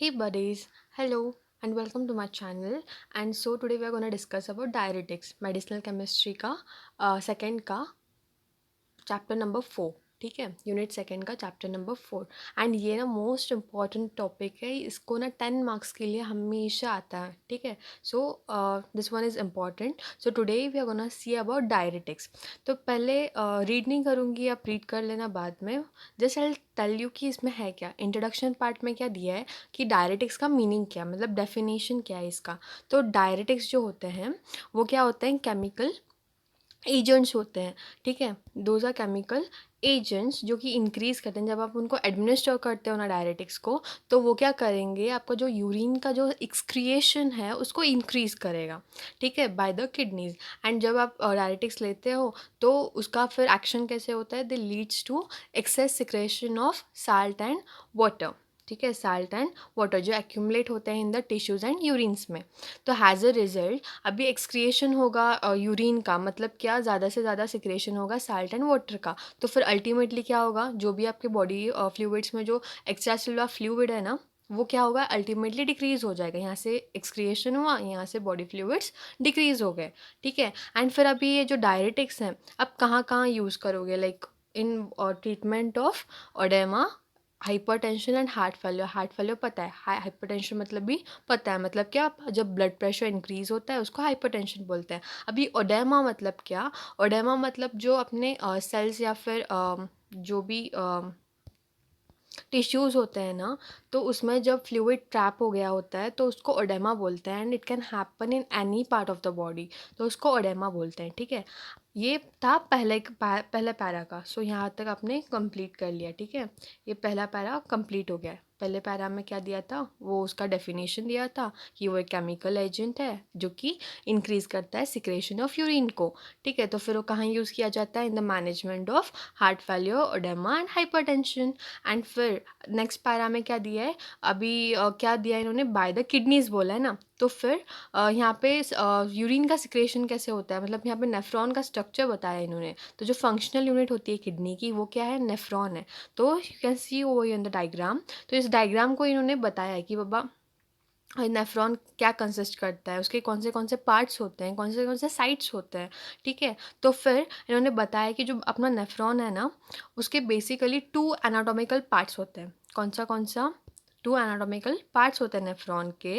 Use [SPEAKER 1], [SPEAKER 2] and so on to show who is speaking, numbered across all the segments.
[SPEAKER 1] Hey buddies, hello and welcome to my channel. And so today we are going to discuss about diuretics, medicinal chemistry का second का chapter number 4. ठीक है, unit second का chapter number 4. And ये ना most important topic है, इसको ना 10 मार्क्स के लिए हमेशा आता है. ठीक है, so this one is important. So today we are gonna see about diuretics. तो पहले रीड नहीं करूँगी, आप रीड कर लेना बाद में. जस्ट आई टेल यू कि इसमें है क्या. इंट्रोडक्शन पार्ट में क्या दिया है कि डायरेटिक्स का मीनिंग क्या, मतलब डेफिनेशन क्या है इसका. तो डायरेटिक्स जो होते हैं वो क्या होते हैं, केमिकल एजेंट्स होते हैं. ठीक है, दोज आर केमिकल एजेंट्स जो कि इंक्रीज़ करते हैं. जब आप उनको एडमिनिस्टर करते हो ना डायरेटिक्स को, तो वो क्या करेंगे, आपका जो यूरिन का जो एक्सक्रिएशन है उसको इंक्रीज़ करेगा. ठीक है, बाय द किडनीज. एंड जब आप डायरेटिक्स लेते हो तो उसका फिर एक्शन कैसे होता है, they leads to excess secretion of salt and water. ठीक है, साल्ट एंड वाटर जो एक्यूमुलेट होते हैं in the tissues and urines में. तो हैज़ अ रिजल्ट अभी एक्सक्रिएशन होगा यूरिन का, मतलब क्या, ज़्यादा से ज़्यादा सिक्रेशन होगा साल्ट एंड वाटर का. तो फिर अल्टीमेटली क्या होगा, जो भी आपके बॉडी फ्लूइड्स में जो एक्स्ट्रा सेलुलर फ्लूइड है ना, वो क्या होगा, अल्टीमेटली डिक्रीज़ हो जाएगा. यहाँ से एक्सक्रिएशन हुआ, यहाँ से बॉडी फ्लूइड्स डिक्रीज़ हो गए. ठीक है, एंड फिर अभी ये जो डायरेटिक्स हैं अब कहाँ कहाँ यूज़ करोगे, like in treatment of oedema, hypertension and heart failure. Heart failure पता है, हाइपरटेंशन मतलब भी पता है, मतलब क्या, जब ब्लड प्रेशर इंक्रीज होता है उसको हाइपरटेंशन बोलते हैं. अभी ओडेमा मतलब क्या, ओडेमा मतलब जो अपने सेल्स या फिर जो भी टिश्यूज़ होते हैं ना, तो उसमें जब फ्लूइड ट्रैप हो गया होता है तो उसको ओडेमा बोलते हैं. And it can happen in any part of the body, तो उसको ओडेमा बोलते हैं. ठीक है, ये था पहले पैरा का. सो यहाँ तक आपने कंप्लीट कर लिया. ठीक है, ये पहला पैरा कंप्लीट हो गया है. पहले पैरा में क्या दिया था, वो उसका डेफिनेशन दिया था कि वो एक केमिकल एजेंट है जो कि इंक्रीज़ करता है सिक्रेशन ऑफ यूरिन को. ठीक है, तो फिर वो कहाँ यूज़ किया जाता है, in the management of heart failure, oedema and hypertension. And फिर नेक्स्ट पैरा में क्या दिया है, अभी क्या दिया है इन्होंने, बाय द किडनीज बोला है ना. तो फिर यहाँ पे यूरिन का सिक्रेशन कैसे होता है, मतलब यहाँ पे नेफ्रॉन का स्ट्रक्चर बताया है इन्होंने. तो जो फंक्शनल यूनिट होती है किडनी की वो क्या है, नेफ्रॉन है. तो you can see over in the diagram. तो इस डायग्राम को इन्होंने बताया है कि बाबा नेफ्रॉन क्या कंसिस्ट करता है, उसके कौन से पार्ट्स होते हैं, कौन से साइट्स होते हैं. ठीक है, तो फिर इन्होंने बताया कि जो अपना नेफ्रॉन है ना, उसके बेसिकली 2 एनाटॉमिकल पार्ट्स होते हैं. कौन सा 2 एनाटॉमिकल पार्ट्स होते हैं नेफ्रॉन के.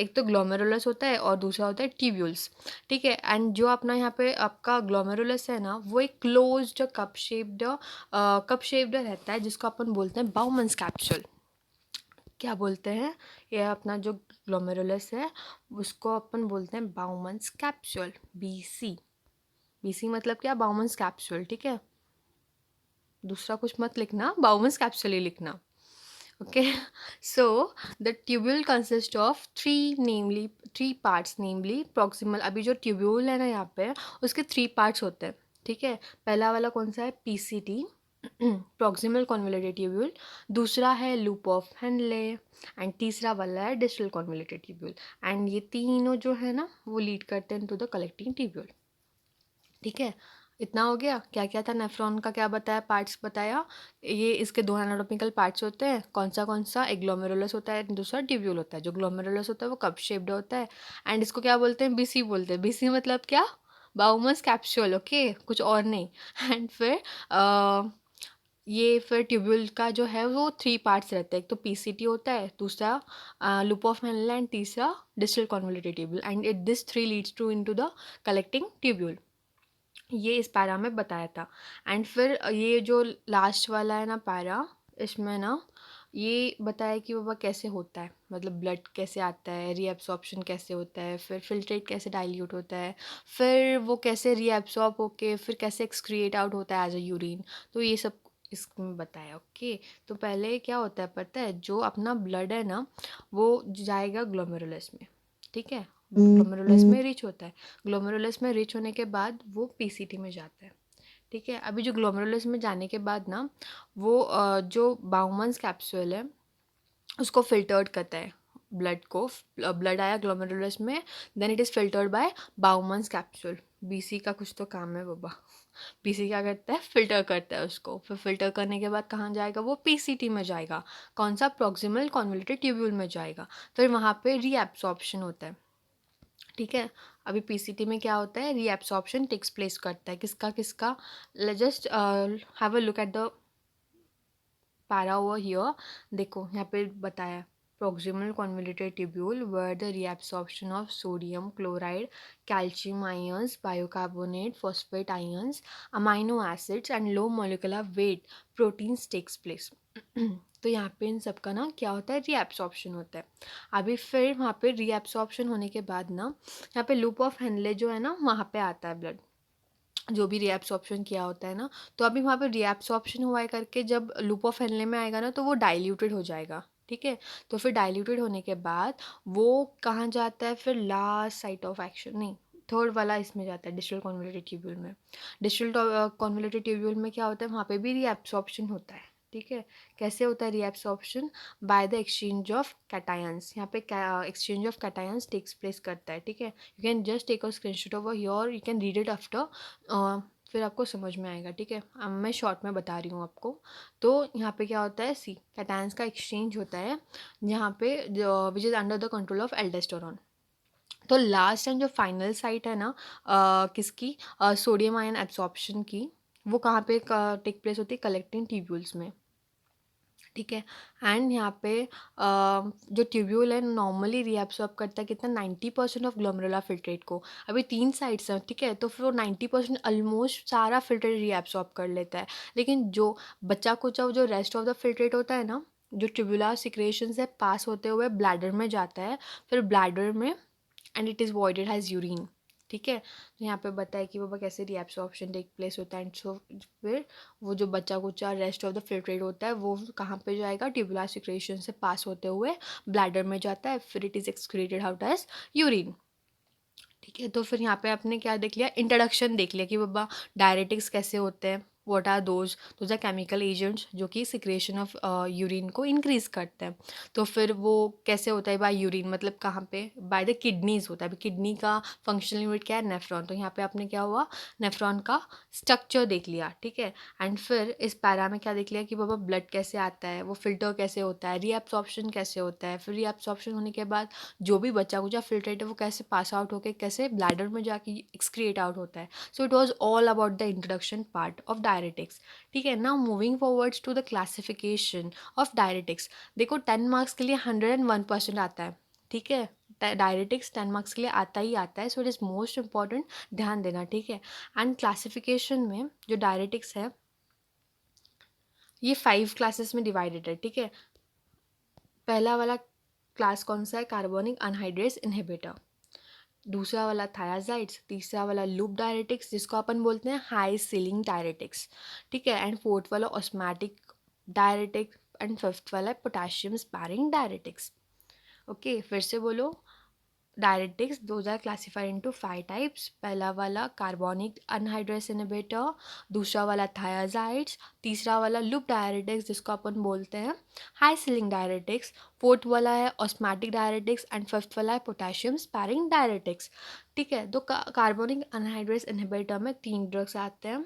[SPEAKER 1] एक तो ग्लोमेरुलस होता है और दूसरा होता है ट्यूब्यूल्स. ठीक है, एंड जो अपना यहाँ पे आपका ग्लोमेरुलस है ना, वो एक क्लोज्ड कप शेप्ड रहता है जिसको अपन बोलते हैं बाउमन्स कैप्सूल. क्या बोलते हैं, ये अपना जो ग्लोमेरुलस है उसको अपन बोलते हैं बाउमन्स कैप्सूल, बीसी. बीसी मतलब क्या, बाउमन्स कैप्सूल. ठीक है, दूसरा कुछ मत लिखना, बाउमन्स कैप्सूल ही लिखना. Okay, so the tubule consist of three parts, namely proximal. अभी जो ट्यूब्यूल है ना यहाँ पे, उसके 3 पार्ट्स होते हैं. ठीक है, पहला वाला कौन सा है, पीसीटी, प्रॉक्सिमल कॉन्वोल्यूटेड ट्यूब्यूल. दूसरा है लूप ऑफ हेनले. एंड तीसरा वाला है डिस्टल कॉन्वोल्यूटेड ट्यूब्यूल. एंड ये तीनों जो है ना वो लीड करते हैं टू द कलेक्टिंग ट्यूब्यूल. ठीक है, इतना हो गया. क्या क्या था, नेफ्रॉन का क्या बताया, पार्ट्स बताया. ये इसके 2 एनाटॉमिकल पार्ट्स होते हैं. कौन सा, एक ग्लोमेरुलस होता है, दूसरा ट्यूब्यूल होता है. जो ग्लोमेरुलस होता है वो कप शेप्ड होता है. एंड इसको क्या बोलते हैं, बीसी बोलते हैं. बीसी मतलब क्या, बाउमस कैप्सूल. ओके, कुछ और नहीं. एंड फिर ये फिर ट्यूब्यूल का जो है वो 3 पार्ट्स रहते हैं. एक तो पीसीटी होता है, दूसरा लूप ऑफ हेनले, एंड तीसरा distal convoluted tubule. And it this 3 leads to into the collecting tubule. ये इस पैरा में बताया था. एंड फिर ये जो लास्ट वाला है ना पैरा, इसमें ना ये बताया कि बाबा कैसे होता है, मतलब ब्लड कैसे आता है, रीएब्सॉर्प्शन कैसे होता है, फिर फिल्ट्रेट कैसे डाइल्यूट होता है, फिर वो कैसे रीएब्सॉर्ब होके फिर कैसे एक्सक्रिएट आउट होता है एज अ यूरिन. तो ये सब इसमें बताया. ओके, तो पहले क्या होता है पता है, जो अपना ब्लड है ना वो जाएगा ग्लोमेरुलस में. ठीक है, ग्लोमेरुलस में रिच होता है. ग्लोमेरुलस में रिच होने के बाद वो पीसीटी में जाता है. ठीक है, अभी जो ग्लोमेरुलस में जाने के बाद ना वो जो बाउमन्स कैप्सूल है उसको फिल्टर्ड करता है. ब्लड को, ब्लड आया ग्लोमेरुलस में, then it is filtered by Bowman's capsule. BC का कुछ तो काम है बाबा. पीसी क्या करता है, फ़िल्टर करता है उसको, फिर फ़िल्टर करने के बाद कहाँ जाएगा वो, पीसीटी में जाएगा, कौन सा, प्रॉक्सिमल कॉन्वोल्यूटेड ट्यूब्यूल में जाएगा, फिर वहाँ पे रीएब्सॉर्प्शन होता है, ठीक है। अभी पीसीटी में क्या होता है, रीएब्सॉर्प्शन टेक्स प्लेस करता है, किसका किसका, just have a look at the para over here, देखो यहाँ पे बताया है, proximal convoluted tubule where the reabsorption of sodium chloride, calcium ions, bicarbonate, phosphate ions, amino acids and low molecular weight proteins takes place. तो यहाँ पे इन सब का ना क्या होता है, रीएब्सॉर्प्शन होता है। अभी फिर वहाँ पे रीएब्सॉर्प्शन होने के बाद ना यहाँ पे लूप ऑफ हेनले जो है ना वहाँ पे आता है ब्लड, जो भी रीएब्सॉर्प्शन किया होता है ना, तो अभी वहाँ पे रीएब्सॉर्प्शन हुआ है करके जब लूप ऑफ हेनले में आएगा ना तो वो डाइल्यूटेड हो जाएगा, ठीक है। तो फिर डाइल्यूटेड होने के बाद वो कहाँ जाता है, फिर लास्ट साइट ऑफ एक्शन, नहीं, थर्ड वाला इसमें जाता है, डिस्टल कॉन्वोल्यूटेड ट्यूब्यूल में। डिस्टल कॉन्वोल्यूटेड ट्यूब्यूल में क्या होता है, वहाँ पे भी रीएब्सॉर्प्शन होता है, ठीक है। कैसे होता है reabsorption, by the exchange of cations, यहाँ पे exchange of cations takes place करता है, ठीक है। You can just take a screenshot over here, you can read it after, फिर आपको समझ में आएगा, ठीक है। अब मैं शॉर्ट में बता रही हूँ आपको। तो यहाँ पे क्या होता है, सी कैटायंस का एक्सचेंज होता है यहाँ पे, which is under the control of aldosterone. तो लास्ट एंड जो फाइनल साइट है ना किसकी, सोडियम आयन एब्सॉर्प्शन की, वो कहाँ पे टेक प्लेस होती है, कलेक्टिंग ट्यूब्यूल्स में, ठीक है। एंड यहाँ पे जो ट्यूब्यूल है नॉर्मली रीएब्सॉर्ब करता है कितना, 90% ऑफ ग्लोमेरुलर फिल्ट्रेट को। अभी 3 साइड्स हैं, ठीक है, तो फिर वो 90% ऑलमोस्ट सारा फिल्ट्रेट रीएब्सॉर्ब कर लेता है। लेकिन जो बचा कुचा जो रेस्ट ऑफ द फिल्ट्रेट होता है ना, जो ट्यूबुलर सिक्रेशन से पास होते हुए ब्लैडर में जाता है, फिर ब्लैडर में and it is voided as urine, ठीक है। तो यहाँ पे बताया कि बाबा कैसे रीएब्सॉर्प्शन टेक प्लेस होता है, एंड सो फिर वो जो बचा कुचा रेस्ट ऑफ द फिल्ट्रेट होता है वो कहाँ पे जाएगा, ट्यूबुलर सिक्रेशन से पास होते हुए ब्लैडर में जाता है, फिर it is excreted out as urine, ठीक है। तो फिर यहाँ पे आपने क्या देख लिया, इंट्रोडक्शन देख लिया कि बाबा डायरेटिक्स कैसे होते हैं, what are those are chemical agents जो कि सिक्रेशन ऑफ यूरिन को इंक्रीज करते हैं। तो फिर वो कैसे होता है, बाय यूरिन मतलब कहाँ पे, बाय द किडनीज होता है। किडनी का फंक्शनल यूनिट क्या है, नेफ्रॉन। तो यहाँ पे आपने क्या हुआ, नेफ्रॉन का स्ट्रक्चर देख लिया, ठीक है। एंड फिर इस पैरा में क्या देख लिया कि बाबा ब्लड कैसे आता है, वो फिल्टर कैसे होता है, रीएब्सॉर्प्शन कैसे होता है, फिर रीएब्सॉर्प्शन होने के बाद जो भी बचा कुचा फिल्ट्रेट है वो कैसे पास आउट होके कैसे ब्लैडर में जाके एक्सक्रिएट आउट होता है। So it was all about the introduction part of diuretics, ठीक है। Now moving forwards to the classification of diuretics. देखो 10 मार्क्स के लिए 101% आता है, ठीक है। डायरेटिक्स 10 मार्क्स के लिए आता ही आता है, so it is most important, ध्यान देना, ठीक है। एंड क्लासिफिकेशन में जो डायरेटिक्स है ये 5 क्लासेस में डिवाइडेड है, ठीक है। पहला वाला क्लास कौन सा है, कार्बोनिक अनहाइड्रेस इनहिबिटर। दूसरा वाला थायाजाइड्स, तीसरा वाला लूप डायरेटिक्स जिसको अपन बोलते हैं हाई सीलिंग डायरेटिक्स, ठीक है। एंड फोर्थ वाला ऑस्मैटिक डायरेटिक्स, एंड फिफ्थ वाला पोटेशियम स्पैरिंग डायरेटिक्स। ओके, फिर से बोलो, diuretics those are classified into 5 types. पहला वाला कार्बोनिक अनहाइड्रेस इनहिबिटर, दूसरा वाला थायाजाइड्स, तीसरा वाला लूप डायरेटिक्स जिसको अपन बोलते हैं हाई सीलिंग डायरेटिक्स, फोर्थ वाला है ऑस्मैटिक डायरेटिक्स, एंड फिफ्थ वाला है पोटेशियम स्पैरिंग डायरेटिक्स, ठीक है। तो कार्बोनिक अनहाइड्रेस इनहिबिटर में 3 ड्रग्स आते हैं,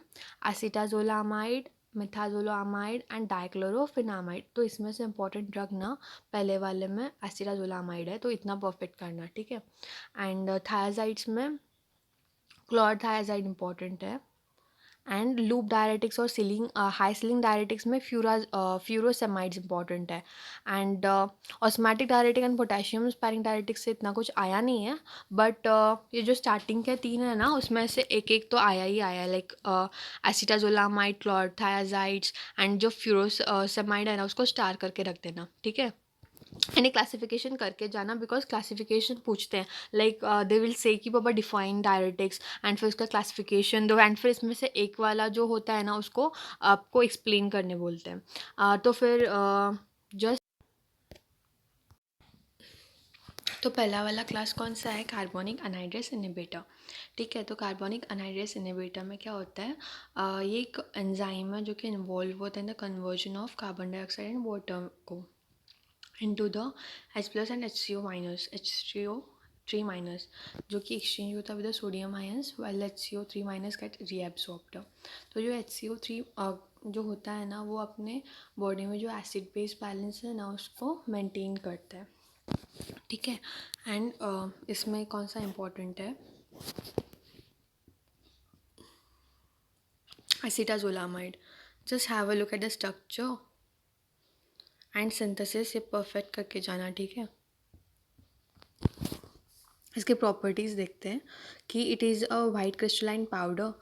[SPEAKER 1] एसिटाजोलामाइड, मिथाजोलामाइड एंड डाइक्लोरोफिनामाइड। तो इसमें से इंपॉर्टेंट ड्रग ना पहले वाले में एसिटाजोलामाइड है, तो इतना परफेक्ट करना, ठीक है। एंड थायाजाइड्स में क्लोरथायाजाइड इंपॉर्टेंट है। एंड लूप डायरेटिक्स और सीलिंग हाई सीलिंग डायरेटिक्स में फ्यूरोसेमाइड्स इंपॉर्टेंट है। And osmotic diuretic and potassium sparing diuretics से इतना कुछ आया नहीं है, बट ये जो स्टार्टिंग के 3 है ना उसमें से एक एक तो आया ही आया, लाइक एसिटाजोलामाइड, क्लोरथायाजाइड्स एंड जो फ्यूरोसेमाइड है ना उसको स्टार करके रख देना, ठीक है। एंड क्लासिफिकेशन करके जाना, बिकॉज क्लासिफिकेशन पूछते हैं, लाइक दे विल से कि बाबा डिफाइन डायरेटिक्स एंड फिर उसका क्लासिफिकेशन दो, एंड फिर इसमें से एक वाला जो होता है ना उसको आपको एक्सप्लेन करने बोलते हैं। तो फिर जस्ट तो पहला वाला क्लास कौन सा है, कार्बोनिक अनहाइड्रेस इनहिबिटर, ठीक है। तो कार्बोनिक अनहाइड्रेस इनहिबिटर में क्या होता है, ये एक एंजाइम है जो कि इन्वॉल्व होता है in the conversion of carbon dioxide and water को into the H plus and HCO minus, HCO 3- जो कि एक्सचेंज होता है with the sodium ions while HCO3- get reabsorbed. तो जो HCO3 जो होता है ना वो अपने बॉडी में जो एसिड बेस बैलेंस है ना उसको मेंटेन करता है, ठीक है। एंड इसमें कौन सा इम्पोर्टेंट है, acetazolamide. Just have a look at the structure and synthesis, ये परफेक्ट करके जाना, ठीक है। इसके प्रॉपर्टीज़ देखते हैं कि it is a white crystalline powder.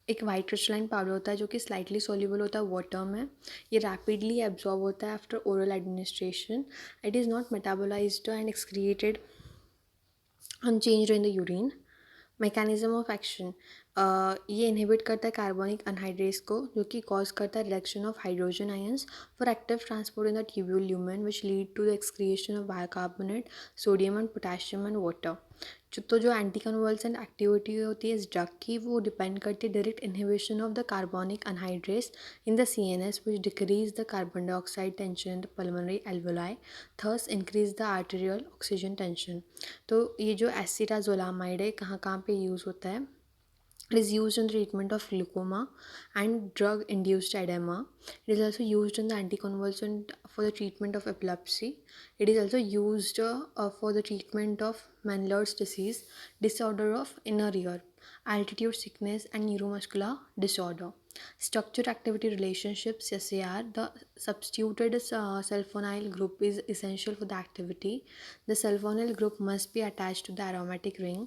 [SPEAKER 1] एक वाइट क्रिस्टलाइन पाउडर होता है जो कि स्लाइटली सोल्यूबल होता है वाटर में। ये रैपिडली एब्जॉर्ब होता है after oral administration. It is not metabolized and excreted unchanged in the urine. Mechanism of action, ये इनहिबिट करता है कार्बोनिक अनहाइड्रेस को, जो कि कॉज करता है reduction of hydrogen ions for active transport in the tubule lumen which lead to the excretion of bicarbonate, sodium and potassium and water. जो anti convulsant activity होती है इस ड्रग की वो डिपेंड करती है direct inhibition of the carbonic anhydrase in the CNS which decrease the carbon dioxide tension in the pulmonary alveoli, thus increase the arterial oxygen tension. तो ये जो एसिटाजोलामाइड है कहाँ कहाँ पे यूज़ होता है, it is used in the treatment of glaucoma and drug induced edema. It is also used in the anticonvulsant for the treatment of epilepsy. It is also used for the treatment of Mendel's disease, disorder of inner ear, altitude sickness and neuromuscular disorder. Structure activity relationships, SAR. The substituted sulfonyl group is essential for the activity. The sulfonyl group must be attached to the aromatic ring.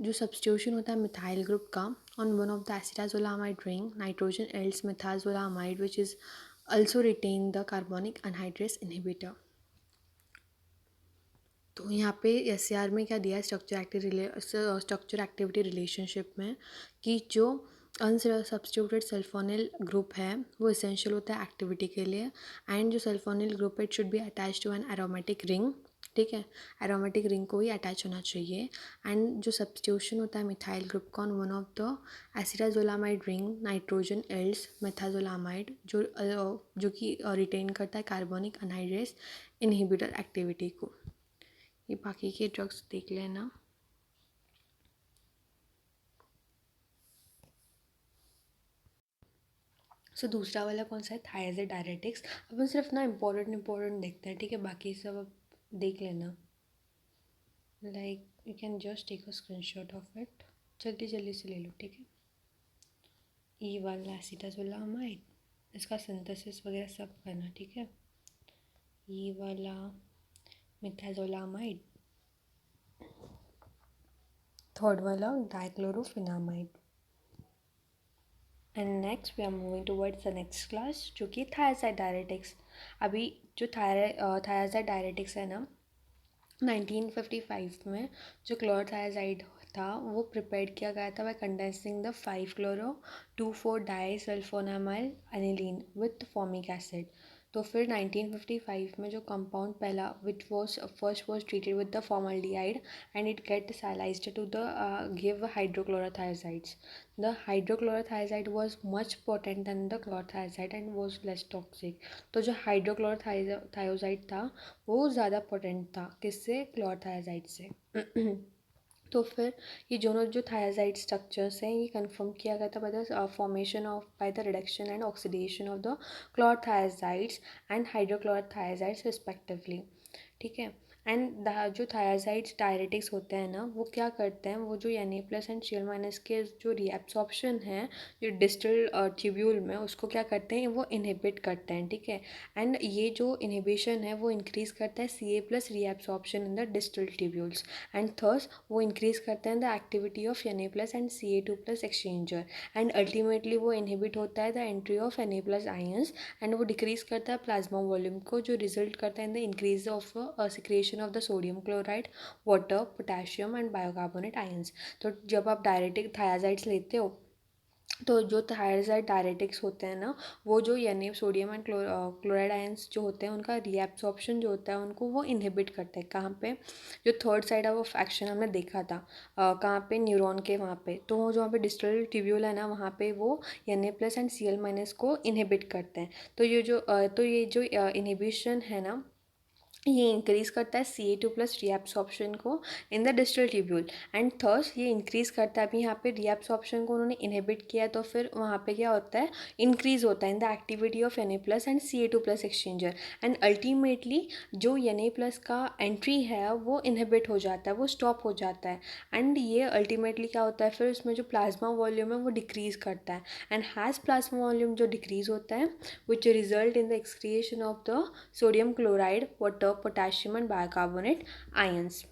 [SPEAKER 1] जो substitution होता है methyl group का on one of the acetazolamide ring, nitrogen yields methazolamide which is also retain the carbonic anhydrase inhibitor. तो यहाँ पे SAR में क्या दिया है स्ट्रक्चर एक्टिविटी रिलेशनशिप में कि जो अनसब्स्टिट्यूटेड सल्फोनिल ग्रुप है वो इसेंशियल होता है एक्टिविटी के लिए, एंड जो sulphonyl group it should be attach to an aromatic ring, ठीक है। एरोमेटिक रिंग को ही अटैच होना चाहिए। एंड जो सब्स्टिट्यूशन होता है मिथाइल ग्रुप का on one of the acetazolamide ring, nitrogen yields methazolamide, जो कि रिटेन करता है कार्बोनिक अनहाइड्रेस इनहिबिटर एक्टिविटी को। ये बाकी के ड्रग्स देख लेना। सो दूसरा वाला कौन सा है, थायराइड डायरेटिक्स। अपन सिर्फ ना इम्पोर्टेंट देखते हैं, ठीक है, बाकी सब अब देख लेना। Like you can just take a screenshot of it, जल्दी जल्दी से ले लो, ठीक है। ई वाला एसिटाजोलामाइड, इसका सिंथेसिस वगैरह सब करना, ठीक है। ई वाला मिथाजोलामाइड, थर्ड वाला dichlorphenamide. And next we are moving towards the next class जो कि थायराइड डायरेटिक्स। अभी जो थायराइड डायरेटिक्स है ना, 1955 में जो क्लोरोथायाजाइड था वो प्रिपेयर किया गया था by condensing the 5-chloro-2,4 disulphonamyl aniline with formic acid. तो फिर 1955 में जो कंपाउंड पहला which was first was treated with the formaldehyde and it get cyclized to the give hydrochlorothiazides. The hydrochlorothiazide was much potent than the chlorothiazide and was less toxic. तो जो हाइड्रोक्लोरोथायोजाइड था वो ज़्यादा पोटेंट था किससे, क्लोरथायाजाइड से। तो फिर ये दोनों जो थायाजाइड स्ट्रक्चर्स हैं ये कंफर्म किया गया था by the formation of by the reduction and oxidation of the chlorothiazides and hydrochlorothiazides respectively, ठीक है। एंड जो थायाजाइड्स डायरेटिक्स होते हैं ना वो क्या करते हैं, वो जो Na+ एंड Cl- के जो रीएब्सॉर्प्शन है जो डिस्टल ट्यूब्यूल में उसको क्या करते हैं, वो इनहिबिट करते हैं, ठीक है। एंड ये जो इनहिबिशन है वो इंक्रीज़ करता है Ca+ reabsorption in the distal tubules and thus वो इंक्रीज़ करते हैं the activity of Na+ and Ca2+ exchanger and ultimately वो इनहिबिट होता है the entry of Na+ ions and वो डिक्रीज़ करता है प्लाज्मा वॉल्यूम को, जो रिजल्ट करता है in the increase of secretion of the sodium chloride, water, potassium and bicarbonate ions. तो जब आप डायरेटिक थायाजाइड्स लेते हो तो जो थायराइड डायरेटिक्स होते हैं ना वो जो सोडियम एंड क्लोराइड आयंस जो होते हैं उनका रीएब्सॉर्प्शन जो होता है उनको वो इनहिबिट करते हैं। कहाँ पे, जो थर्ड साइड ऑफ एक्शन हमने देखा था कहाँ पे, न्यूरॉन के वहाँ पे, तो वो जो वहाँ पे डिस्टल ट्यूब्यूल है ना वहाँ पे वो Na+ एंड Cl- को इनहिबिट करते हैं। तो ये जो इनहिबिशन है ना ये इंक्रीज़ करता है Ca2+ रीएब्सॉर्प्शन को in the distal tubule, and thus ये इंक्रीज़ करता है, अभी यहाँ पे रीएब्सॉर्प्शन को उन्होंने इनहिबिट किया है तो फिर वहाँ पे क्या होता है, इंक्रीज़ होता है in the activity of Na+ and Ca2+ exchanger, and ultimately जो Na+ का एंट्री है वो इनहिबिट हो जाता है, वो स्टॉप हो जाता है, एंड ये अल्टीमेटली क्या होता है, फिर उसमें जो प्लाज्मा वॉल्यूम है वो डिक्रीज़ करता है, एंड हैज़ प्लाज्मा वॉल्यूम जो डिक्रीज़ होता है which result in the excretion of the sodium chloride, water, potassium and bicarbonate ions.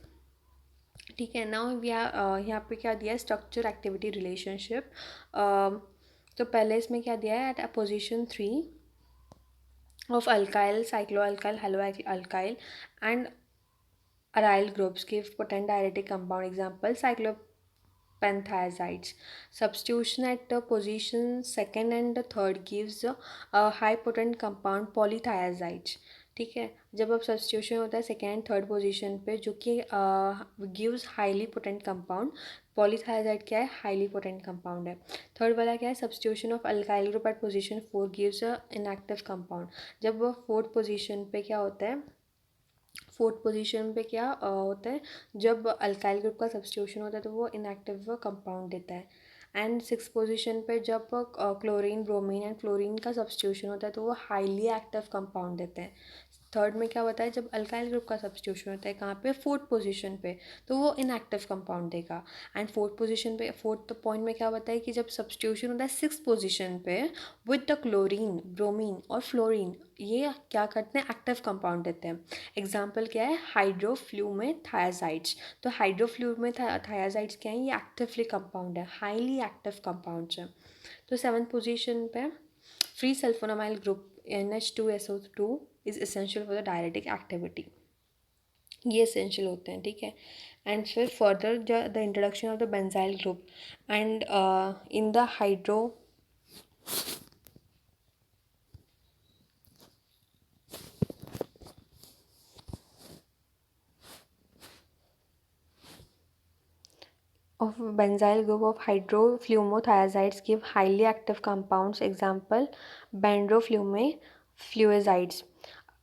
[SPEAKER 1] ठीक है, नाउ यहाँ पे क्या दिया है, स्ट्रक्चर एक्टिविटी रिलेशनशिप। तो पहले इसमें क्या दिया है, at a position 3 of alkyl, cycloalkyl, haloalkyl and aryl groups give potent diuretic compound, example cyclopenthiazides. Substitution at the position second and the third gives a high potent compound polythiazides. ठीक है, जब अब substitution होता है second and third position पे जो कि gives highly potent compound, polythiazide क्या है, हाईली पोटेंट कंपाउंड है। थर्ड वाला क्या है, substitution of alkyl group at position 4 gives a inactive compound. जब वो फोर्थ पोजीशन पे क्या होता है, फोर्थ पोजीशन पे क्या होता है, जब अल्काइल ग्रुप का सब्सटीट्यूशन होता है तो वो इनएक्टिव कंपाउंड देता है, एंड सिक्स पोजीशन पे जब क्लोरीन, ब्रोमीन एंड फ्लोरीन का सब्सटीट्यूशन होता है तो वो हाईली एक्टिव कंपाउंड देते हैं। थर्ड में क्या होता है, जब अल्काइल ग्रुप का सब्सटीट्यूशन होता है कहाँ पे, फोर्थ पोजीशन पे, तो वो इनएक्टिव कंपाउंड देगा। एंड फोर्थ पोजीशन पे, फोर्थ पॉइंट में क्या होता है कि जब सब्सटीट्यूशन होता है सिक्स पोजीशन पे विद द क्लोरीन, ब्रोमीन और फ्लोरीन, ये क्या करते हैं, एक्टिव कंपाउंड देते हैं। एग्जाम्पल क्या है, हाइड्रोफ्लूमेथायाजाइड्स। तो हाइड्रोफ्लूमेथायाजाइड्स क्या है, ये एक्टिवली कंपाउंड है, हाईली एक्टिव कंपाउंड्स है। तो सेवन्थ पोजीशन पे free sulphonamyl group NH2SO2 is essential for the diuretic activity, ये एसेंशियल होते हैं। ठीक है, एंड फिर further the introduction of the benzyl group and in the hydro of benzyl group of hydrofluomothiazides give highly active compounds, example bendrofluomefuazides.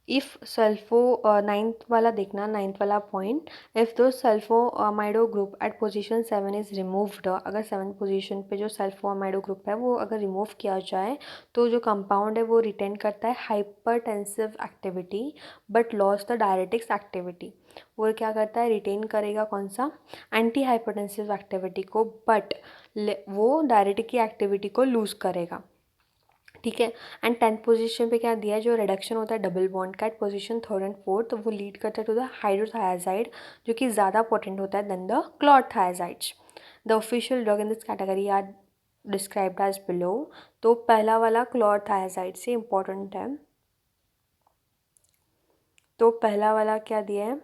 [SPEAKER 1] If sulpho ninth वाला देखना, ninth वाला point, if दो sulphamido group at position 7 is removed, अगर seventh position पे जो सल्फोमाइडो group है वो अगर रिमूव किया जाए तो जो कंपाउंड है वो रिटेन करता है hypertensive activity but loss the diuretics activity. वो क्या करता है, रिटेन करेगा कौन सा, एंटी हाइपरटेंसिव एक्टिविटी को, बट वो डायरेटिक की एक्टिविटी को लूज़ करेगा। ठीक है, एंड टेंथ पोजीशन पे क्या दिया है, जो रिडक्शन होता है डबल बॉन्ड का at position third and fourth, तो वो लीड करता है टू द हाइड्रोथायाजाइड जो कि ज़्यादा पोटेंट होता है then the chlorothiazides. The official drug in this category are described as below. तो पहला वाला क्लोरथायाजाइड से इंपॉर्टेंट है, तो पहला वाला क्या दिया है,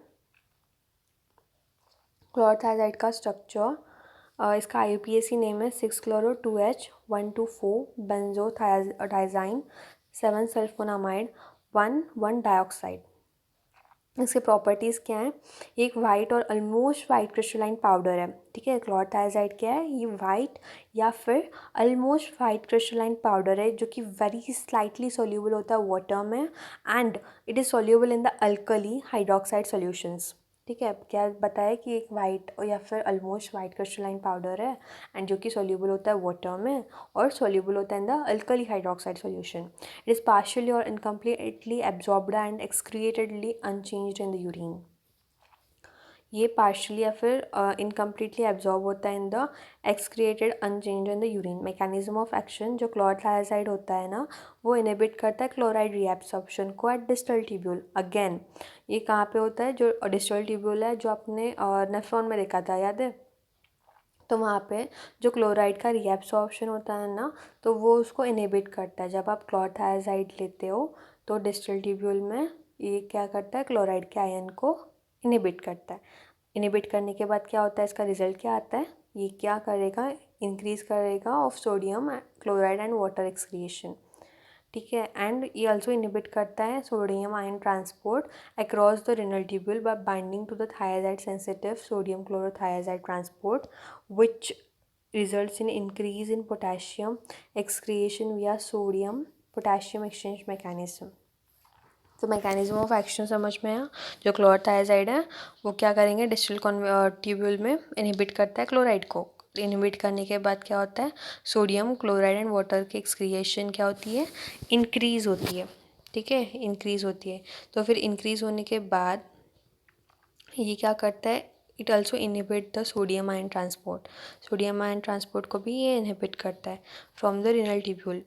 [SPEAKER 1] क्लोरथायाजाइड का स्ट्रक्चर, इसका IUPAC नेम है 6-chloro-2H-1,2,4 बेंजोथायाजाइन 7 सल्फोनामाइड 1,1 डाइऑक्साइड। इसके प्रॉपर्टीज़ क्या हैं, ये एक वाइट और ऑलमोस्ट वाइट क्रिस्टलाइन पाउडर है। ठीक है, क्लोरथायाजाइड क्या है, ये वाइट या फिर ऑलमोस्ट वाइट क्रिस्टलाइन पाउडर है जो कि वेरी स्लाइटली सोल्यूबल होता है वाटर में, and it is soluble in the alkali hydroxide solutions. ठीक है, क्या बताया कि एक वाइट या फिर ऑलमोस्ट वाइट क्रिस्टलाइन पाउडर है एंड जो कि सोल्यूबल होता है वाटर में और सोल्यूबल होता है in the alkali hydroxide solution. It is partially or incompletely absorbed and excretedly unchanged in the urine. ये पार्शली या फिर इनकम्प्लीटली एब्जॉर्ब होता है in the excreted unchanged in the urine. Mechanism of action, जो chlorothiazide होता है ना, वो इनहिबिट करता है क्लोराइड रीएब्सॉर्प्शन को एट डिस्टल ट्यूब्यूल। अगेन ये कहाँ पे होता है, जो डिस्टल ट्यूब्यूल है जो आपने नेफ्रॉन में देखा था, याद है, तो वहाँ पे जो क्लोराइड का रीएब्सॉर्प्शन होता है ना, तो वो उसको इनहिबिट करता है। जब आप क्लोरथायाजाइड लेते हो तो डिस्टल ट्यूब्यूल में ये क्या करता है, क्लोराइड के आयन को इनहिबिट करता है। इनहिबिट करने के बाद क्या होता है, इसका रिजल्ट क्या आता है, ये क्या करेगा, इंक्रीज करेगा of sodium chloride and water excretion. ठीक है, एंड ये ऑल्सो इनहिबिट करता है sodium ion transport across the renal tubule by binding to the thiazide sensitive sodium chlorothiazide transport which results in increase in potassium excretion via sodium potassium exchange mechanism. तो mechanism of action समझ में आया। जो क्लोरोथायाजाइड है वो क्या करेंगे, distal tubule में इनहिबिट करता है क्लोराइड को। इनहिबिट करने के बाद क्या होता है, सोडियम क्लोराइड एंड वाटर की एक्सक्रिएशन क्या होती है, इंक्रीज़ होती है। ठीक है, इंक्रीज़ होती है। तो फिर इंक्रीज़ होने के बाद ये क्या करता है, it also inhibit the sodium ion transport. Sodium ion transport को भी ये इनहिबिट करता है from the renal tubule.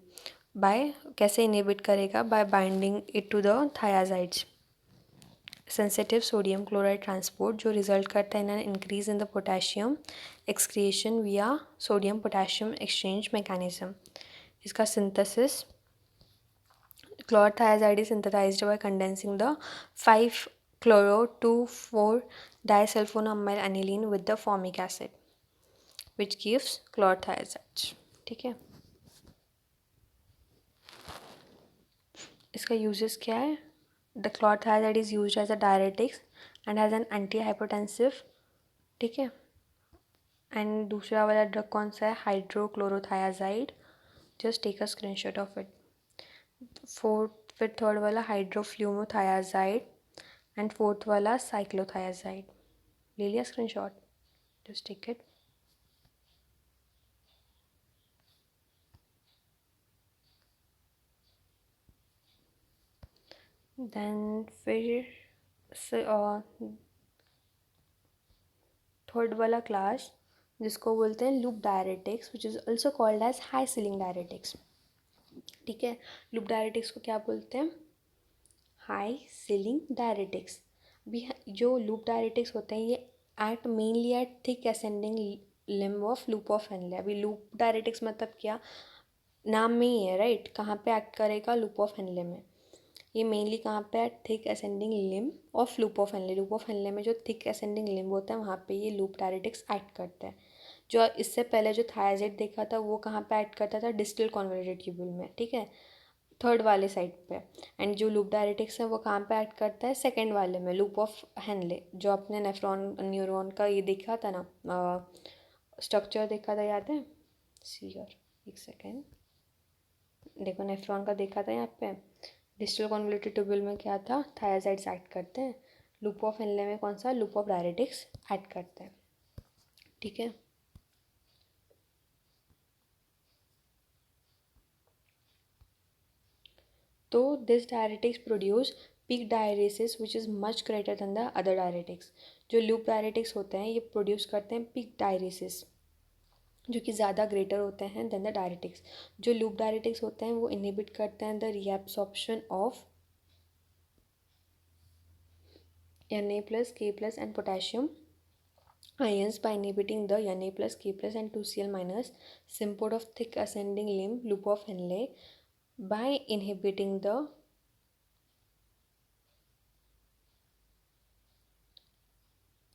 [SPEAKER 1] By कैसे इनहिबिट करेगा, by binding it to the thiazides sensitive sodium chloride transport, जो रिजल्ट करता है in an increase in the potassium excretion via sodium potassium exchange mechanism. इसका synthesis, chlorothiazide is synthesized by condensing the 5-chloro-2,4-disulfonamyl aniline with the formic acid, which gives chlorothiazide. ठीक है, इसका uses क्या है, the chlorothiazide is used as a diuretics and as an antihypertensive. ठीक है, and दूसरा वाला ड्रग कौन सा है, hydrochlorothiazide, just take a screenshot of it. फिर थर्ड वाला हाइड्रोफ्लूमोथायाजाइड एंड फोर्थ वाला साइक्लोथायाजाइड। ले लिया screenshot, just take it. Then फिर थर्ड वाला क्लास जिसको बोलते हैं loop diuretics, which is also called as high ceiling diuretics. ठीक है, लूप डायरेटिक्स को क्या बोलते हैं, हाई सीलिंग डायरेटिक्स। भी जो लूप डायरेटिक्स होते हैं ये act mainly eight thick ascending limb of loop of Henley. अभी लूप डायरेटिक्स मतलब क्या, नाम में ही है राइट, कहाँ पे एक्ट करेगा, लूप ऑफ हेनले में। ये मेनली कहाँ पे, at thick ascending limb of loop of Henle. Loop of Henle में जो थिक असेंडिंग लिम्ब होता है वहाँ पे ये लूप डायरेटिक्स एक्ट करता है। जो इससे पहले जो थायाजाइड देखा था वो कहाँ पे एक्ट करता था, डिस्टल कॉन्वोल्यूटेड ट्यूब्यूल में। ठीक है, थर्ड वाले साइड पे। एंड जो लूप डायरेटिक्स है वो कहाँ पे एक्ट करता है, सेकंड वाले में, लूप ऑफ हेनले। जो अपने नेफ्रॉन न्यूरॉन का ये देखा था ना, स्ट्रक्चर देखा था, याद है, सी हियर, एक सेकेंड, देखो नेफ्रॉन का देखा था यहाँ पे। डिस्टल कॉन्वोल्यूटेड ट्यूब्यूल में क्या था, थायाजाइड्स एक्ट करते हैं। लूप ऑफ हेनले में कौन सा, लूप ऑफ डायरेटिक्स एक्ट करते हैं। ठीक है, तो this diuretics produce peak diuresis which is much greater than the other diuretics. जो लूप डायरेटिक्स होते हैं ये प्रोड्यूस करते हैं पीक डायरेसिस, जो कि ज़्यादा ग्रेटर होते हैं देन द डायरेटिक्स। जो लूप डायरेटिक्स होते हैं वो इनहिबिट करते हैं the reabsorption of Na plus K plus and potassium ions by inhibiting the Na plus K plus and 2Cl minus sympod of thick ascending limb loop of Henle by inhibiting the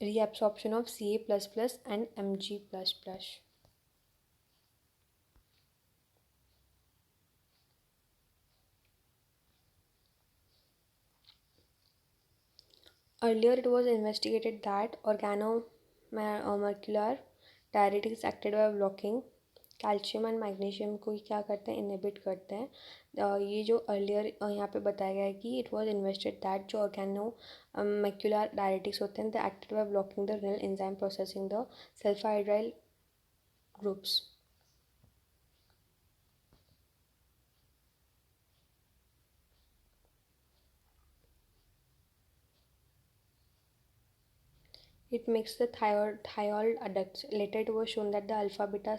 [SPEAKER 1] reabsorption of Ca plus plus and Mg plus plus. Earlier it was investigated that organomolecular diuretics acted by blocking calcium and magnesium को क्या करते हैं, inhibit करते हैं। ये जो earlier यहाँ पे बताया गया है कि इट वाज इन्वेस्टेड दैट जो मैक्यूलर डायरेटिक्स होते हैं the acted by blocking the renal enzyme processing the sulfhydryl groups. It makes the thiol adducts. Later it was shown that the alpha beta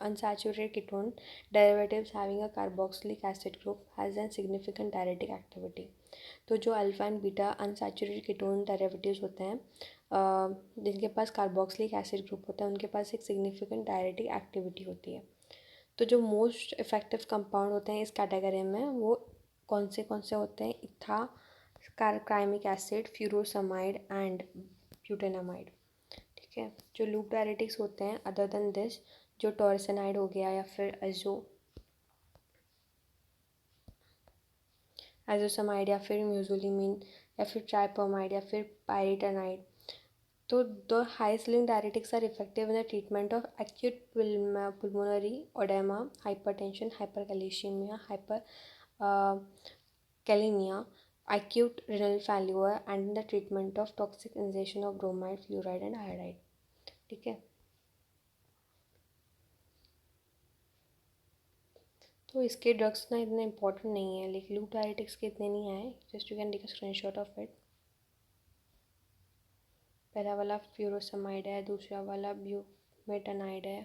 [SPEAKER 1] unsaturated ketone derivatives having a carboxylic acid group has a significant diuretic activity. तो जो alpha and beta unsaturated ketone derivatives होते हैं जिनके पास carboxylic acid group होता है उनके पास एक significant diuretic activity होती है। तो जो मोस्ट इफेक्टिव कंपाउंड होते हैं इस कैटेगरी में वो कौन से होते हैं, इथा कार्बामिक एसिड, फ्यूरोसमाइड एंड ब्यूटेनामाइड। ठीक है, जो लूप डायरेटिक्स होते हैं अदर देन दिस, जो टॉर्सेनाइड हो गया या फिर एजोसमाइड या फिर म्यूजोलिमिन या फिर ट्राइपोमाइड या फिर पायरिटानाइड। तो the high ceiling diuretics are effective in the treatment of acute pulmonary edema, hypertension, hypercalcemia, hyperkalemia, acute renal failure and in the treatment of toxic ingestion of bromide, fluoride and iodide. ठीक है, तो इसके drugs ना इतने important नहीं है, लेकिन loop diuretics के इतने नहीं आए. Just you can take a screenshot of it. पहला वाला फ्यूरोसमाइड है, दूसरा वाला ब्यूमेटानाइड है,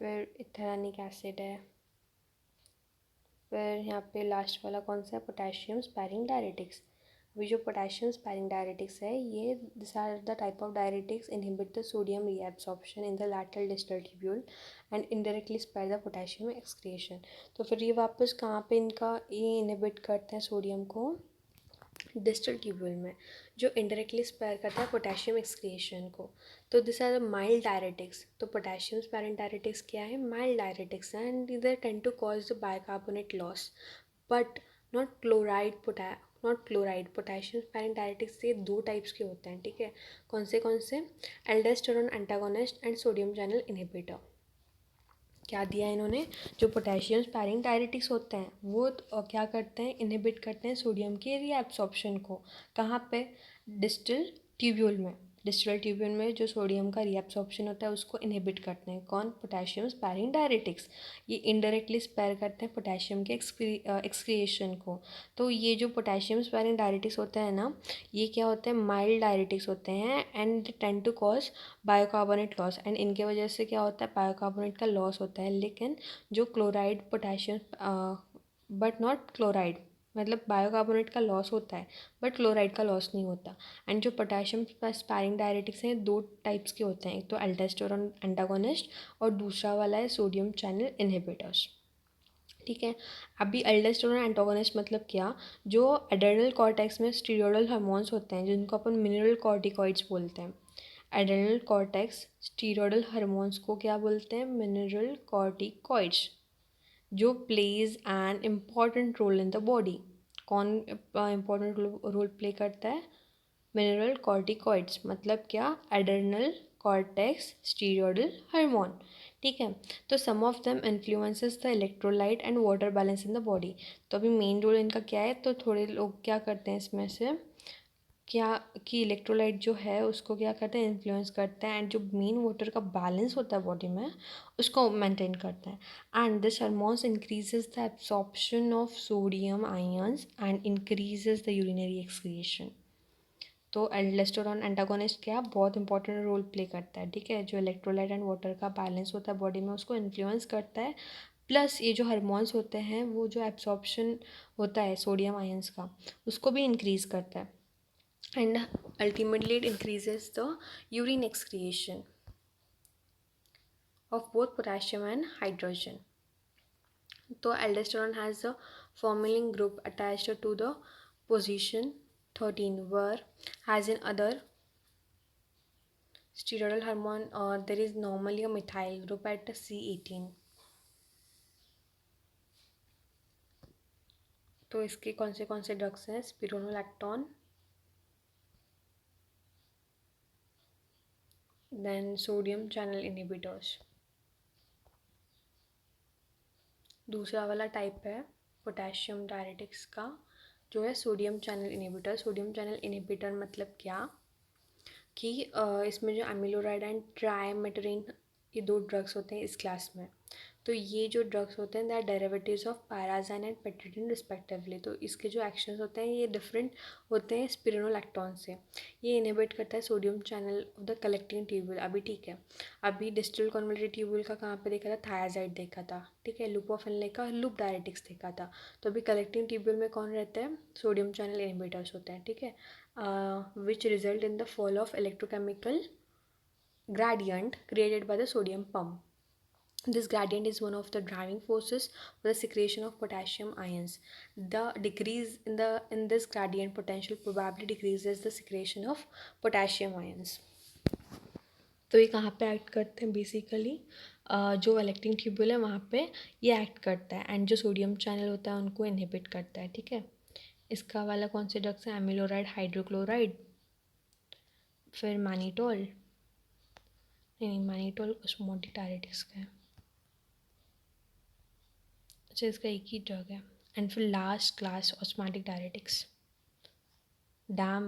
[SPEAKER 1] फिर इथेरानिक एसिड है, फिर यहाँ पे लास्ट वाला कौन सा है, पोटेशियम स्पैरिंग डायरेटिक्स. अभी जो पोटेशियम स्पैरिंग डायरेटिक्स है, ये this are the type of diuretics inhibit the sodium reabsorption in the lateral distal tubule and indirectly spare the potassium excretion. तो फिर ये वापस कहाँ पे इनका ये इनहिबिट करते हैं सोडियम को, डिस्टल ट्यूब्यूल में, जो इनडायरेक्टली स्पेयर करता है पोटेशियम एक्सक्रिएशन को. तो this are the mild diuretics. तो पोटेशियम स्पेरिंग डायरेटिक्स क्या है, माइल्ड डायरेटिक्स है and they tend to cause the bicarbonate loss but not chloride potassium sparing diuretics से दो टाइप्स के होते हैं. ठीक है, कौन से, aldosterone antagonist and sodium channel inhibitor. क्या दिया इन्होंने, जो पोटेशियम स्पैरिंग डायरेटिक्स होते हैं वो क्या करते हैं, इनहिबिट करते हैं सोडियम के रीएब्सॉर्प्शन को. कहाँ पे, डिस्टल ट्यूब्यूल में. डिस्टल ट्यूब्यूल में जो सोडियम का रीएब्सॉर्प्शन होता है उसको इनहिबिट करते हैं. कौन, पोटेशियम स्पैरिंग डायरेटिक्स. ये इनडायरेक्टली स्पेयर करते हैं पोटेशियम के एक्सक्रिएशन को. तो ये जो पोटेशियम स्पैरिंग डायरेटिक्स होते हैं ना, ये क्या होते हैं, माइल्ड डायरेटिक्स होते हैं and tend to cause bicarbonate loss. And इनके वजह से क्या होता है, बायोकार्बोनेट का लॉस होता है. लेकिन जो chloride potassium but not chloride, मतलब बायोकार्बोनेट का लॉस होता है बट क्लोराइड का लॉस नहीं होता. एंड जो पोटेशियम स्पैरिंग डायरेटिक्स हैं दो टाइप्स के होते हैं, एक तो एल्डोस्टेरोन एंटागोनिस्ट और दूसरा वाला है सोडियम चैनल इनहिबिटर्स. ठीक है, अभी एल्डोस्टेरोन एंटागोनिस्ट मतलब क्या, जो एड्रेनल कॉर्टेक्स में स्टीरोडल हार्मोन्स होते हैं जिनको अपन मिनरल कॉर्टिकॉइड्स बोलते हैं. एड्रेनल कॉर्टेक्स स्टीरोडल हार्मोन्स को क्या बोलते हैं, मिनरल कॉर्टिकॉइड्स, जो plays an important role in the body. कौन इम्पॉर्टेंट रोल प्ले करता है, मिनरल कॉर्टिकॉइड्स. मतलब क्या, एड्रेनल कॉर्टेक्स स्टीरोडल हार्मोन. ठीक है, तो some of them influences the electrolyte and water balance in the body. तो अभी मेन रोल इनका क्या है, तो थोड़े लोग क्या करते हैं इसमें से, क्या कि इलेक्ट्रोलाइट जो है उसको क्या करते हैं, इन्फ्लुएंस करते हैं एंड जो मेन वाटर का बैलेंस होता है बॉडी में उसको मेंटेन करते हैं. And this hormones increases the absorption of sodium ions and increases the urinary excretion. तो एल्डोस्टेरोन एंटागोनिस्ट क्या, बहुत इंपॉर्टेंट रोल प्ले करता है. ठीक है, जो इलेक्ट्रोलाइट एंड वाटर का बैलेंस होता है बॉडी में उसको इन्फ्लुएंस करता है. प्लस ये जो हार्मोन्स होते हैं वो जो एब्सॉर्प्शन होता है सोडियम आयंस का उसको भी इंक्रीज़ करता है. And ultimately it increases the urine excretion of both potassium and hydrogen. So aldosterone has a formyline group attached to the position 13, where as in other steroidal hormone there is normally a methyl group at C18. तो इसके कौन से drugs हैं, spironolactone, then sodium channel inhibitors. दूसरा वाला type है potassium diuretics का जो है sodium channel inhibitor. Sodium channel inhibitor मतलब क्या, कि इसमें जो एमिलोराइड एंड ट्राइमेटरिन ये दो ड्रग्स होते हैं इस क्लास में. तो ये जो ड्रग्स होते हैं they are derivatives of pyrazine and pteridine respectively. तो इसके जो एक्शंस होते हैं ये डिफरेंट होते हैं स्पिरोनोलैक्टोन से. ये इनहिबिट करता है sodium channel of the collecting tubule. अभी ठीक है, अभी डिस्टल कॉन्वोल्यूटेड ट्यूब्यूल का कहाँ पे देखा था, थायाजाइड देखा था. ठीक है, लूपोफिलिन का लूप डायरेटिक्स देखा था. तो अभी कलेक्टिंग ट्यूब्यूल में कौन रहते हैं, सोडियम चैनल इनहिबिटर्स होते हैं. ठीक है, which result in the fall of electrochemical gradient created by the sodium pump. This gradient is one of the driving forces for the secretion of potassium ions. The decrease in this gradient potential probably decreases the secretion of potassium ions. तो ये कहाँ पे act करते हैं, basically जो electric tubule है वहाँ पे ये एक्ट करता है एंड जो सोडियम चैनल होता है उनको इनहिबिट करता है. ठीक है, इसका वाला कौन से ड्रग्स हैं, एमिलोराइड, हाइड्रोक्लोराइड, फिर मैनिटोल, नहीं मैनिटोल ऑस्मोटिक डायरेटिक्स का है. अच्छा, इसका एक ही ड्रग है। एंड फिर last class osmotic diuretics. Damn,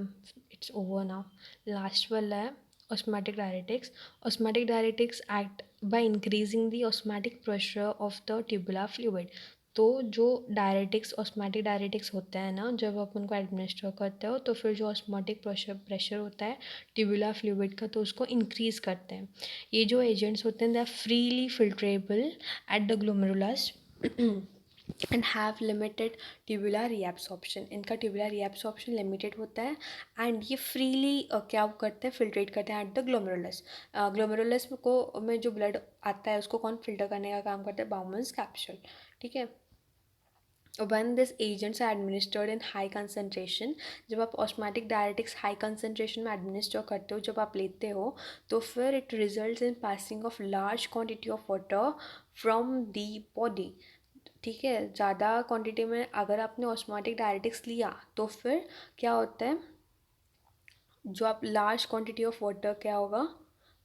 [SPEAKER 1] it's over now. Last वाला है osmotic diuretics. Osmotic diuretics act by increasing the osmotic pressure of the tubular fluid. तो जो डायरेटिक्स ऑस्मैटिक डायरेटिक्स होता है ना, जब आप उनको एडमिनिस्टर करते हो तो फिर जो ऑस्मैटिक प्रेशर होता है ट्यूबुलर फ्लूइड का, तो उसको इंक्रीज़ करते हैं। ये जो एजेंट्स होते हैं they are freely filtrable at the glomerulus and have limited tubular reabsorption. इनका ट्यूबुलर रीएब्सॉर्प्शन लिमिटेड होता है एंड ये फ्रीली क्या करते हैं, फिल्ट्रेट करते हैं एट द ग्लोमेरुलस। ग्लोमेरुलस को में जो ब्लड आता है उसको कौन फिल्टर करने का काम करता है, बाउमन्स कैप्सूल। ठीक है। When these agents are administered in high concentration, जब आप ऑस्मैटिक डायरेटिक्स हाई कंसनट्रेशन में एडमिनिस्टर करते हो, जब आप लेते हो, तो फिर it results in passing of large quantity of water from the body. ठीक है, ज़्यादा क्वांटिटी में अगर आपने ऑस्मैटिक डायरेटिक्स लिया तो फिर क्या होता है, जो आप लार्ज क्वांटिटी ऑफ वाटर क्या होगा,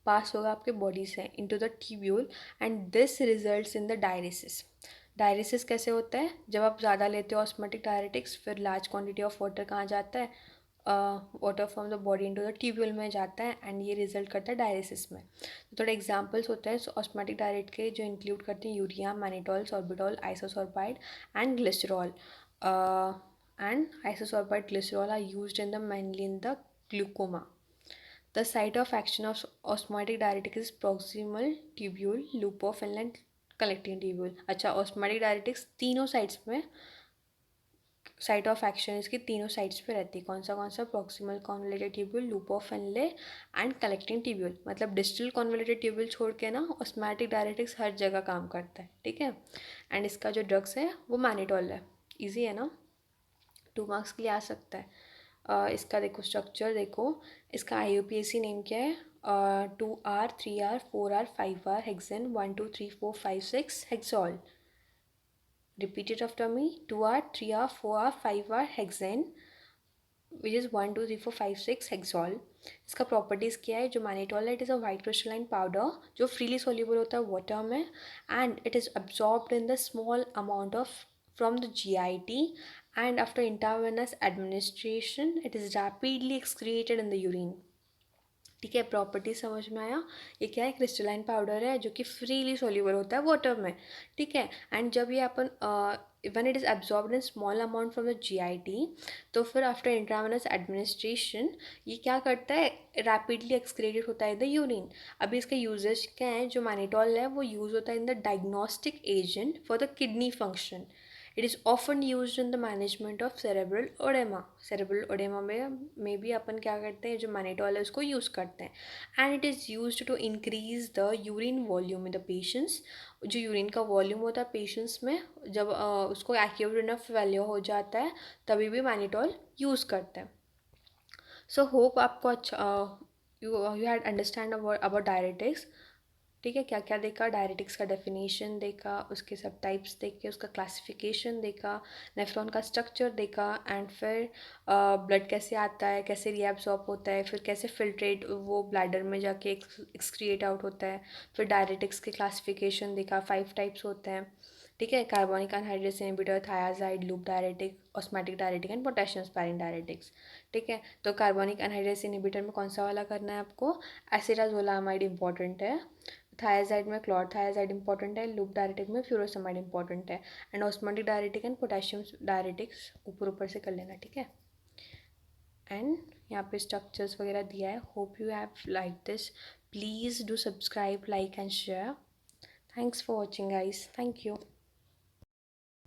[SPEAKER 1] पास होगा आपके बॉडी से into the tubule and this results in the dialysis. Dialysis कैसे होता है, जब आप ज़्यादा लेते हो ऑस्मैटिक डायरेटिक्स, फिर लार्ज क्वांटिटी ऑफ वाटर कहाँ जाता है, water from the body into the tubule में जाता है एंड ये रिजल्ट करता है डायलिसिस में। तो थोड़े एग्जांपल्स होते हैं ऑस्मैटिक डायरेट के, जो इंक्लूड करते हैं urea, mannitol, sorbitol, isosorbide and glycerol. And isosorbide glycerol are used in the mainly in the glaucoma. The site of action of osmotic diuretic is proximal tubule, loop of inlet, collecting tubule. अच्छा, osmotic diuretics तीनों sides में, site of action इसकी तीनों sides पे रहती है। कौन सा proximal convoluted tubule, loop of inlay and collecting tubule. मतलब डिस्टल कॉन्वोल्यूटेड ट्यूब्यूल छोड़ के ना ऑस्मैटिक डायरेटिक्स हर जगह काम करता है। ठीक है। एंड इसका जो ड्रग्स है वो मैनिटोल है। ईजी है ना, 2 मार्क्स के लिए आ सकता है। इसका देखो स्ट्रक्चर, देखो इसका IUPAC नेम क्या है, 2R, 3R, 4R, 5R hexane, 1 2 3 4 5 6 hexol. Repeat it after me, 2R, 3R, 4R, 5R hexane which is 1 2 3 4 5 6 hexol. इसका प्रॉपर्टीज़ क्या है, जो मैनिटोल है, it is a white crystalline powder जो फ्रीली सोल्यूबल होता है वाटर में and it is absorbed in the small amount of from the GIT and after intravenous administration it is rapidly excreted in the urine. ठीक है, property समझ में आया। ये क्या है, क्रिस्टलाइन पाउडर है जो कि फ्रीली सोल्यूबल होता है वाटर में। ठीक है। एंड जब ये अपन when it is absorbed in small amount from the GIT, तो फिर आफ्टर इंट्रावेनस एडमिनिस्ट्रेशन ये क्या करता है, रैपिडली एक्सक्रीटेड होता है द यूरिन। अभी इसके यूजेस क्या है, जो मैनिटोल है वो यूज़ होता है in the diagnostic agent for the kidney function. It is often use in the management of cerebral oedema. Cerebral oedema में भी अपन क्या करते हैं, जो मैनिटोल है उसको यूज़ करते हैं। And it is use to increase the urine volume in the patients. जो यूरिन का वॉल्यूम होता है पेशेंट्स में, जब उसको एक्यूरेट इनफ वैल्यू हो जाता है तभी भी मैनिटोल यूज़ करते हैं। सो होप आपको अच्छा you had understand about diuretics. ठीक है, क्या क्या देखा, डायरेटिक्स का डेफिनेशन देखा, उसके सब टाइप्स देखे, उसका क्लासिफिकेशन देखा, नेफ्रॉन का स्ट्रक्चर देखा एंड फिर ब्लड कैसे आता है, कैसे रीएब्सॉर्ब होता है, फिर कैसे फिल्ट्रेट वो ब्लैडर में जाके एक्सक्रिएट आउट होता है। फिर डायरेटिक्स के क्लासिफिकेशन देखा, 5 टाइप्स होते हैं। ठीक है, carbonic anhydrase inhibitor, thiazide, loop diuretic, osmotic diuretic and potassium sparing diuretics. ठीक है, तो कार्बोनिक एनहाइड्रेस इनहिबिटर में कौन सा वाला करना है आपको, एसिटाजोलामाइड इंपॉर्टेंट है, थायाजाइड में क्लोरथायाजाइड इंपॉर्टेंट है, लूप डायरेटिक में फ्यूरोसमाइड इंपॉर्टेंट है and osmotic diuretic and potassium diuretics ऊपर से कर लेना। ठीक है, एंड यहाँ पे स्ट्रक्चर्स वगैरह दिया है। Hope you have like this. Please do subscribe, like and share. Thanks for watching guys, thank you.